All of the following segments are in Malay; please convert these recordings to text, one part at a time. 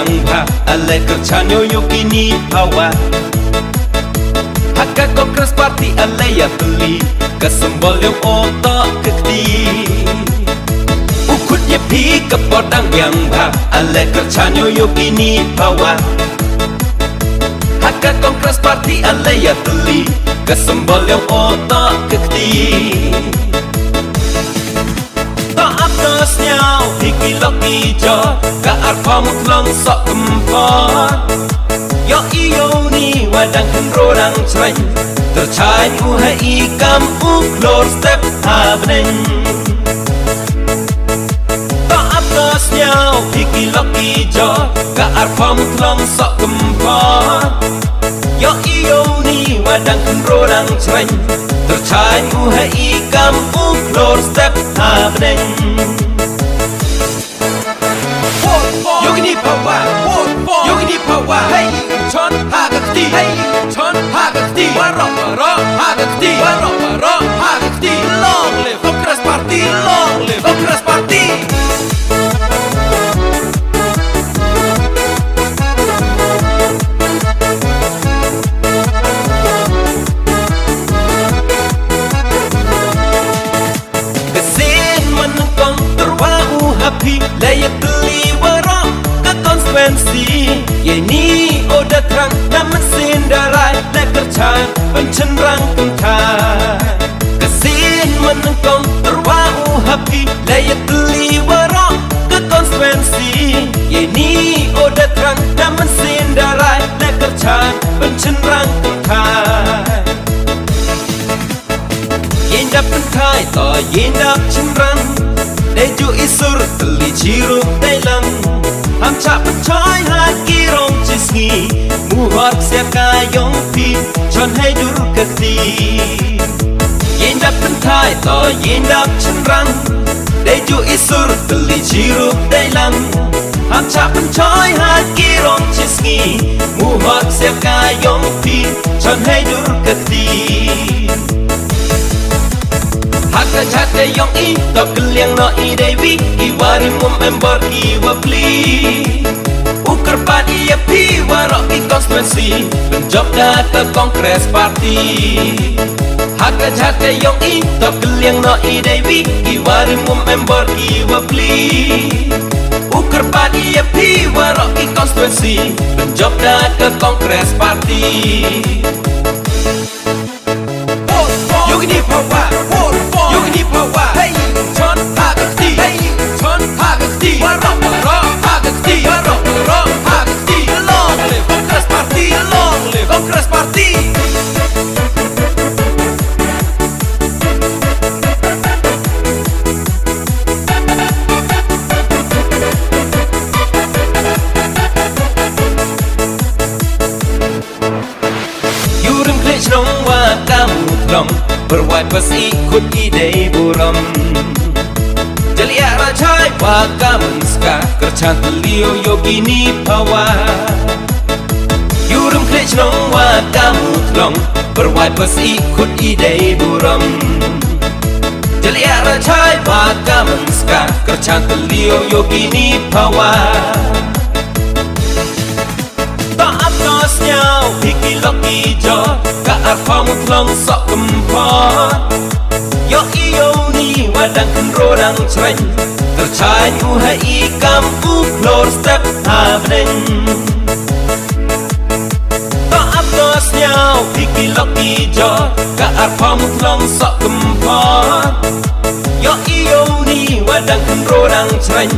yang ba ale kerchanyo yukini hawa Haka Kongres Parti ale ya beli kesembol yang otak kekti Ukut yepi kepodang yang ba ale kerchanyo yukini hawa Haka Kongres Parti ale ya beli kesembol yang otak kekti Nyao hiki lok ijo ka arpa mutlong sok kempot yo iyo ni wadang kenrodang cereng tercain uha ikam uklor step habneng to apnos nyao hiki lok ijo ka arpa mutlong sok kempot yo iyo ni wadang kenrodang cereng tercain uha ikam uklor step habneng Yogini Pawa, Yogini Pawa, hey, Chon Hagakti, hey, Chon Hagakti, Waro, Hagakti, Waro, Hagakti, long live Kongres Parti, long live Kongres Parti. Kesin menengkong terwau happy, layak beli Yeni oda terang dan mesin darai Lekercan pencenderang kentai Kesin menengkong terwau happy Layak beli warok ke konstituensi Yeni oda terang dan mesin darai Lekercan pencenderang kentai Yendap kentai to yendap cenderang Deju isur teli ciruk dailang Ham chap choi ha kirong chisngi muhak sia kayong pi chon hai dur kati Yendap pentai to yendap cenderang Deju isur teli ciruk dailang Ham chap choi ha kirong chisngi muhak sia kayong pi chon hai dur kati Haka yong i to keliang no i dewi Iwari mum embor iwa pli Ukar padi ya pi warok i konstituensi Penjob dah ke Kongres Parti Haka yong i to keliang no i dewi Iwari mum embor iwa pli Ukar padi ya pi warok i konstituensi Penjob dah ke Kongres Parti Yogini Pawa Yogini Pawa, hey, Chon Hagakti, hey, Chon Hagakti, Waro, Hagakti, Waro, Hagakti, long live Kongres Parti, long live Kongres Parti. Yurim klej nong wa kamu tlong Berwai pas ikut ide buram Jali arah cai waka menska Kerchan telio yogini pawa Yurum klej nong waka mutlong Berwai pas ikut ide buram Jali arah cai waka menska Kerchan telio yogini pawa Tak apnos nyau hiki lok ijo Ka arpa mutlong sok kempot Yo iyo ni wadang kenrodang cereng Tercain uha ikam uklor step habneng To apnos nyau hiki lok ijo Ka arpa mutlong sok kempot Yo iyo ni wadang kenrodang cereng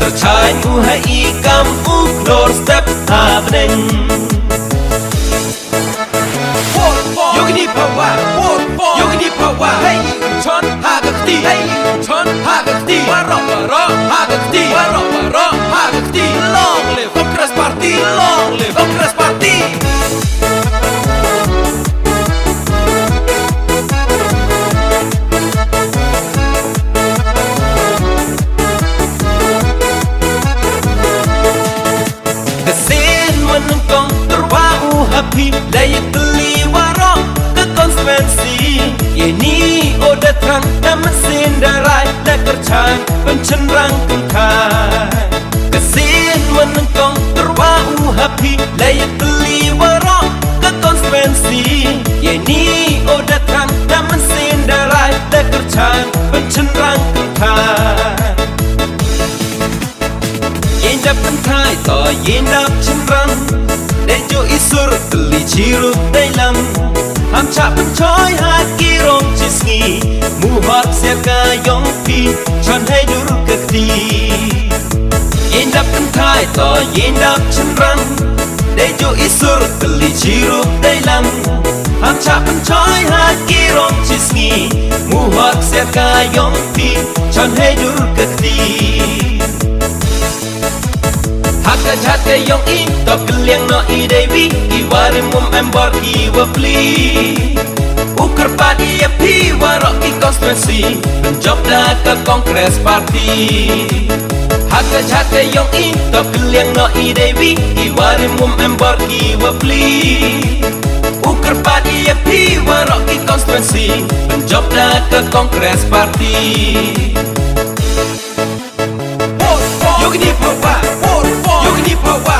Tercain uha ikam uklor step habneng Yogini Pawa, Yogini Pawa, hey, Chon Hagakti, hey, Chon Hagakti, Waro, Hagakti, Waro, Hagakti, long live Kongres Parti, long live Kongres Parti. Kesin menengkong terwau happy, layak beli warok ke konstituensi Yeni oda terang dan mesin darai Lekercan pencenderang kentai Kesin menengkong terwau Indap cimran Dejo isur teli ciruk dalam Hamca pencoy haki rong cisngi Muhak siaka yong pi Chan hai dur kekti Indap kentai to indap cimran Dejo isur teli ciruk dalam Hamca pencoy haki rong cisngi Muhak siaka yong pi Chan hai dur kekti Haka yong in top keliang no i devi I wari mum embor I wapli Uker padi ya pi warok I konstituensi Penjob dah ke kongres parti Haka yong in top keliang no i devi I wari mum embor I wapli Uker padi ya pi warok I konstituensi Penjob dah ke kongres parti Yogini Papa Yogini Papa